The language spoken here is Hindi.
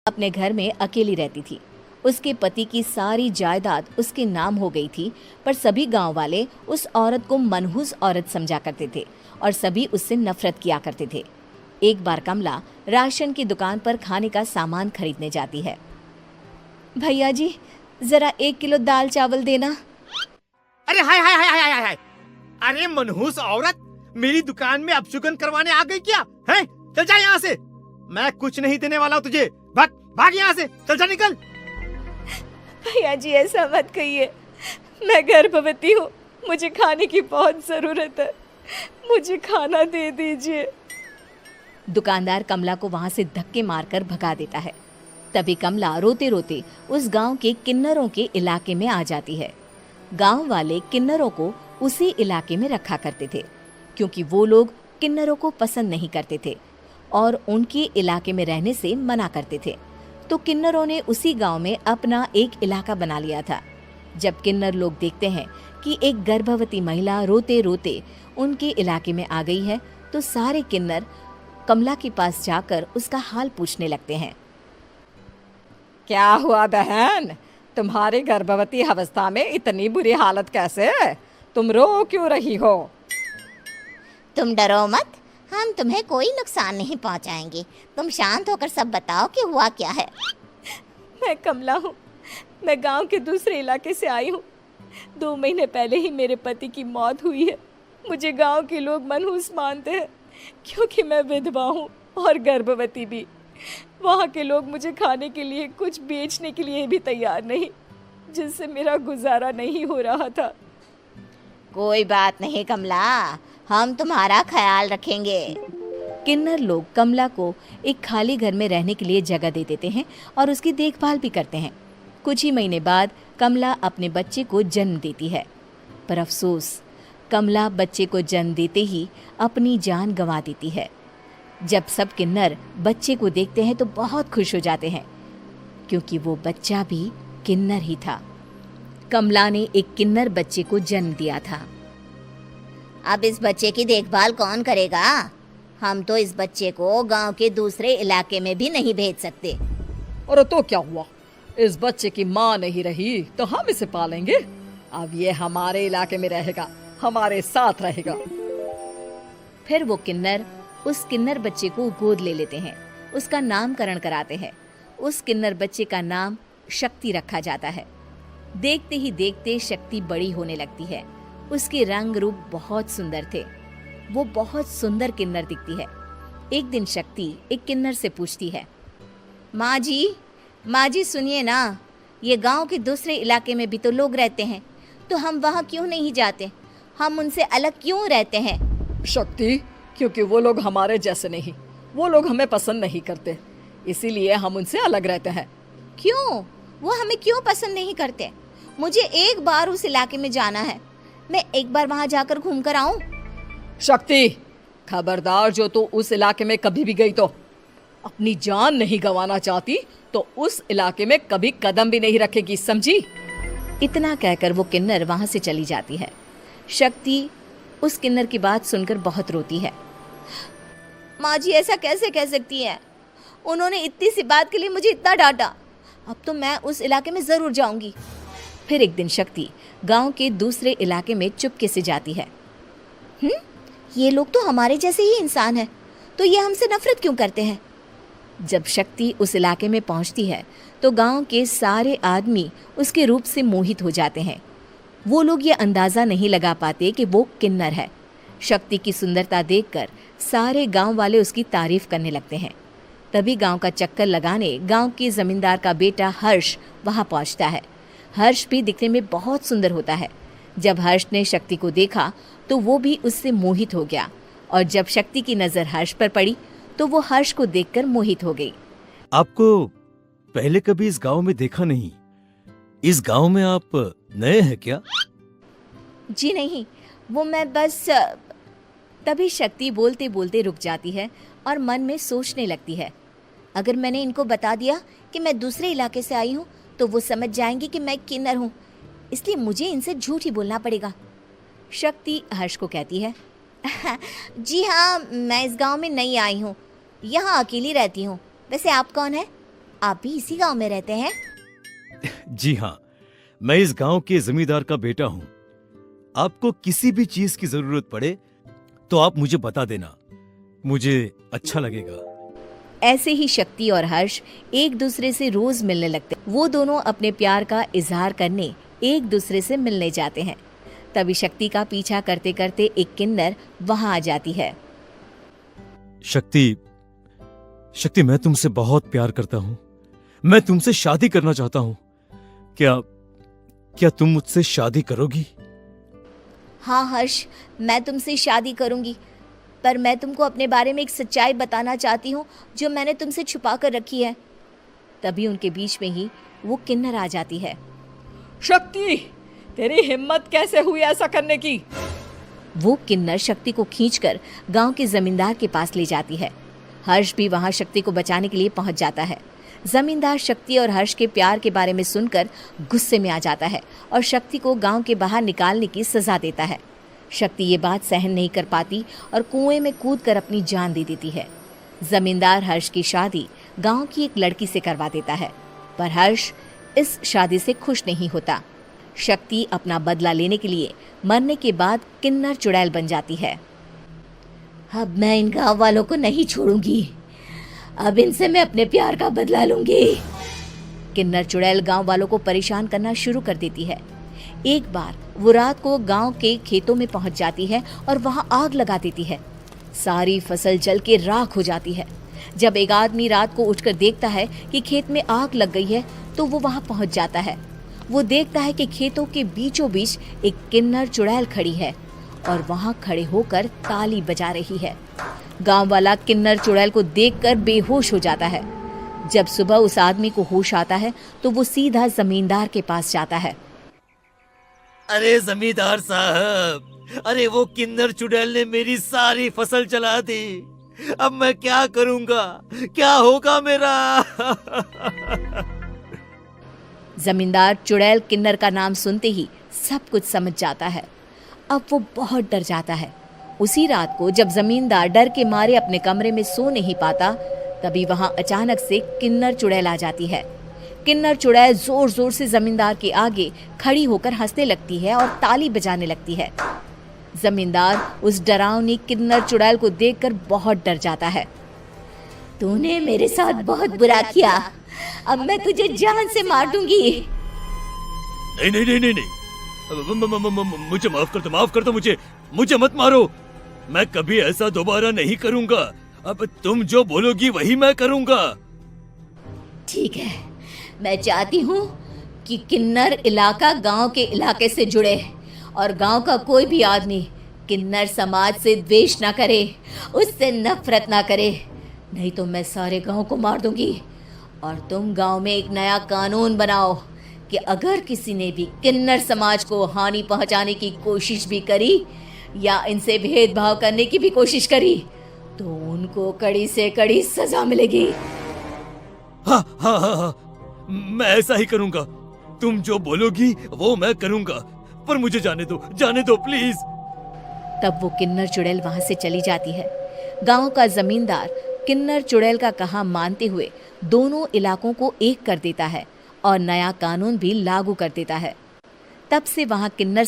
अपने घर में अकेली रहती थी। उसके पति की सारी जायदाद उसके नाम हो गई थी, पर सभी गांव वाले उस औरत को मनहूस औरत समझा करते थे और सभी उससे नफरत किया करते थे। एक बार कमला राशन की दुकान पर खाने का सामान खरीदने जाती है। भैया जी, जरा 1 किलो दाल चावल देना। अरे हाय हाय हाय हाय हाय हाय! अरे मनहूस औरत, मेरी दुकान में अपशुगन करवाने आ गई क्या? हैं? चल जा यहाँ से, मैं कुछ नहीं देने वाला हूँ तुझे। भाग भाग यहाँ से, चल जा, निकल। भैया जी, ऐसा मत कहिए, मैं गर्भवती हूँ, मुझे खाने की बहुत ज़रूरत है, मुझे खाना दे दीजिए। दुकानदार कमला को वहां से धक्के मारकर भगा देता है। तभी कमला रोते रोते उस गांव के किन्नरों के इलाके में आ जाती है। गांव वाले किन्नरों को उसी इलाके में रखा करते थे, क्योंकि वो लोग किन्नरों को पसंद नहीं करते थे और उनके इलाके में रहने से मना करते थे। तो किन्नरों ने उसी गांव में अपना एक इलाका बना लिया था। जब किन्नर लोग देखते हैं कि एक गर्भवती महिला रोते रोते उनके इलाके में आ गई है, तो सारे किन्नर कमला के पास जाकर उसका हाल पूछने लगते हैं। क्या हुआ बहन, तुम्हारी गर्भवती अवस्था में इतनी बुरी हालत कैसे है? तुम रो क्यों रही हो? तुम डरो मत, हम तुम्हें कोई नुकसान नहीं पहुंचाएंगे। तुम शांत होकर सब बताओ कि हुआ क्या है। मैं कमला हूँ, मैं गांव के दूसरे इलाके से आई हूँ। 2 महीने पहले ही मेरे पति की मौत हुई है। मुझे गांव के लोग मनहूस मानते हैं, क्योंकि मैं विधवा हूँ और गर्भवती भी। वहाँ के लोग मुझे खाने के लिए कुछ बेचने के लिए भी तैयार नहीं, जिससे मेरा गुजारा नहीं हो रहा था। कोई बात नहीं कमला, हम तुम्हारा ख्याल रखेंगे। किन्नर लोग कमला को एक खाली घर में रहने के लिए जगह दे देते हैं और उसकी देखभाल भी करते हैं। कुछ ही महीने बाद कमला अपने बच्चे को जन्म देती है, पर अफसोस, कमला बच्चे को जन्म देते ही अपनी जान गंवा देती है। जब सब किन्नर बच्चे को देखते हैं तो बहुत खुश हो जाते हैं, क्योंकि वो बच्चा भी किन्नर ही था। कमला ने एक किन्नर बच्चे को जन्म दिया था। अब इस बच्चे की देखभाल कौन करेगा? हम तो इस बच्चे को गांव के दूसरे इलाके में भी नहीं भेज सकते। और तो क्या हुआ, इस बच्चे की माँ नहीं रही तो हम इसे पालेंगे। अब ये हमारे इलाके में रहेगा, हमारे साथ रहेगा। फिर वो किन्नर उस किन्नर बच्चे को गोद ले लेते हैं, उसका नामकरण कराते हैं। उस किन्नर बच्चे का नाम शक्ति रखा जाता है। देखते ही देखते शक्ति बड़ी होने लगती है। उसके रंग रूप बहुत सुंदर थे। वो बहुत सुंदर किन्नर दिखती है। एक दिन शक्ति एक किन्नर से पूछती है, माँ जी सुनिए ना, ये गांव के दूसरे इलाके में भी तो लोग रहते हैं, तो हम वहाँ क्यों नहीं जाते? हम उनसे अलग क्यों रहते हैं? शक्ति, क्योंकि वो लोग हमारे जैसे नहीं, वो लोग हमें पसंद नहीं करते, इसीलिए हम उनसे अलग रहते हैं। क्यों? वो हमें क्यों पसंद नहीं करते? मुझे एक बार उस इलाके में जाना है, मैं एक बार वहाँ जाकर घूम कर आऊँ। शक्ति, खबरदार, जो तू उस इलाके में कभी भी गई तो अपनी जान नहीं गंवाना चाहती तो उस इलाके में कभी कदम भी नहीं रखेगी, समझी? इतना कहकर वो किन्नर वहाँ से चली जाती है। शक्ति उस किन्नर की बात सुनकर बहुत रोती है। माँ जी, ऐसा कैसे कह सकती हैं? उन्होंने इतनी सी बात के लिए मुझे इतना डांटा। अब तो मैं उस इलाके में ज़रूर जाऊंगी। फिर एक दिन शक्ति गांव के दूसरे इलाके में चुपके से जाती है। ये लोग तो हमारे जैसे ही इंसान हैं, तो ये हमसे नफरत क्यों करते हैं? जब शक्ति उस इलाके में पहुंचती है तो गांव के सारे आदमी उसके रूप से मोहित हो जाते हैं। वो लोग ये अंदाज़ा नहीं लगा पाते कि वो किन्नर है। शक्ति की सुंदरता देखकर सारे गांव वाले उसकी तारीफ करने लगते हैं। तभी गांव का चक्कर लगाने गांव के जमींदार का बेटा हर्ष वहां पहुंचता है। हर्ष भी दिखने में बहुत सुंदर होता है। जब हर्ष ने शक्ति को देखा तो वो भी उससे मोहित हो गया, और जब शक्ति की नज़र हर्ष पर पड़ी तो वो हर्ष को देखकर मोहित हो गई। आपको पहले कभी इस गांव में देखा नहीं। इस गांव में आप नए हैं क्या? जी नहीं, वो मैं बस। तभी शक्ति बोलते बोलते रुक जाती है और मन में सोचने लगती है, अगर मैंने इनको बता दिया कि मैं दूसरे इलाके से आई हूँ तो वो समझ जाएंगे कि मैं किन्नर हूँ, इसलिए मुझे इनसे झूठ ही बोलना पड़ेगा। शक्ति हर्ष को कहती है, जी हाँ, मैं इस गांव में नई आई हूँ, यहाँ अकेली रहती हूँ। वैसे आप कौन है? आप भी इसी गांव में रहते हैं? जी हाँ, मैं इस गांव के जमींदार का बेटा हूँ। आपको किसी भी चीज की जरूरत पड़े तो आप मुझे बता देना, मुझे अच्छा लगेगा। ऐसे ही शक्ति और हर्ष एक दूसरे से रोज मिलने लगते। वो दोनों अपने प्यार का इजहार करने एक दूसरे से मिलने जाते हैं। तभी शक्ति का पीछा करते करते एक किन्नर वहां आ जाती है। शक्ति, शक्ति, मैं तुमसे बहुत प्यार करता हूँ। मैं तुमसे शादी करना चाहता हूँ। क्या तुम मुझसे शादी करोगी? हाँ हर्ष, मैं तुमसे शादी करूंगी, पर मैं तुमको अपने बारे में एक सच्चाई बताना चाहती हूँ जो मैंने तुमसे छुपा कर रखी है। तभी उनके बीच में ही वो किन्नर आ जाती है। शक्ति, तेरी हिम्मत कैसे हुई ऐसा करने की? वो किन्नर शक्ति को खींचकर गांव के जमींदार के पास ले जाती है। हर्ष भी वहां शक्ति को बचाने के लिए पहुंच जाता है। जमींदार शक्ति और हर्ष के प्यार के बारे में सुनकर गुस्से में आ जाता है और शक्ति को गांव के बाहर निकालने की सजा देता है। शक्ति ये बात सहन नहीं कर पाती और कुएं में कूदकर अपनी जान दे देती है। जमींदार हर्ष की शादी गांव की एक लड़की से करवा देता है, पर हर्ष इस शादी से खुश नहीं होता। शक्ति अपना बदला लेने के लिए मरने के बाद किन्नर चुड़ैल बन जाती है। अब मैं इन गांव वालों को नहीं छोड़ूंगी, अब इनसे मैं अपने प्यार का बदला लूंगी। किन्नर चुड़ैल गांव वालों को परेशान करना शुरू कर देती है। एक बार वो रात को गांव के खेतों में पहुंच जाती है और वहां आग लगा देती है। सारी फसल जल के राख हो जाती है। जब एक आदमी रात को उठकर देखता है कि खेत में आग लग गई है तो वो वहां पहुंच जाता है। वो देखता है कि खेतों के बीचों बीच एक किन्नर चुड़ैल खड़ी है और वहां खड़े होकर ताली बजा रही है। गांव वाला किन्नर चुड़ैल को देखकर बेहोश हो जाता है। जब सुबह उस आदमी को होश आता है तो वो सीधा जमींदार के पास जाता है। अरे जमींदार साहब, अरे वो किन्नर चुड़ैल ने मेरी सारी फसल जला दी। अब मैं क्या करूंगा? क्या होगा मेरा? जमींदार चुड़ैल किन्नर का नाम सुनते ही सब कुछ समझ जाता है। अब वो बहुत डर जाता है। उसी रात को जब जमींदार डर के मारे अपने कमरे में सो नहीं पाता, तभी वहां अचानक से किन्नर चुड़ैल आ जाती है। किन्नर चुड़ैल जोर जोर से जमींदार के आगे खड़ी होकर हंसने लगती है और ताली बजाने लगती है। जमींदार उस डरावनी किन्नर चुड़ैल को देखकर बहुत डर जाता है। तूने मेरे साथ बहुत बुरा किया, अब मैं तुझे जान से मार दूंगी। नहीं नहीं नहीं नहीं नहीं, मुझे माफ कर दो, मुझे मत मारो। मैं कभी ऐसा दोबारा नहीं करूंगा। अब तुम जो बोलोगी वही मैं करूंगा। ठीक है, मैं चाहती हूँ कि किन्नर इलाका गांव के इलाके से जुड़े और गांव का कोई भी आदमी किन्नर समाज से द्वेष ना करे, उससे नफरत ना करे, नहीं तो मैं सारे गांव को मार दूंगी। और तुम गांव में एक नया कानून बनाओ कि अगर किसी ने भी किन्नर समाज को हानि पहुंचाने की कोशिश भी करी या इनसे भेदभाव करने की भी कोशिश करी तो उनको कड़ी से कड़ी सजा मिलेगी। हाँ हाँ हाँ हाँ, मैं ऐसा ही करूंगा। तुम जो बोलोगी वो मैं करूंगा, पर मुझे जाने दो प्लीज। तब वो किन्नर चुड़ैल वहां से चली जाती है। गांव का जमींदार किन्नर चुड़ैल का कहा मानते हुए दोनों इलाकों को एक कर देता है और नया कानून भी लागू कर देता है। तब से वहां किन्नर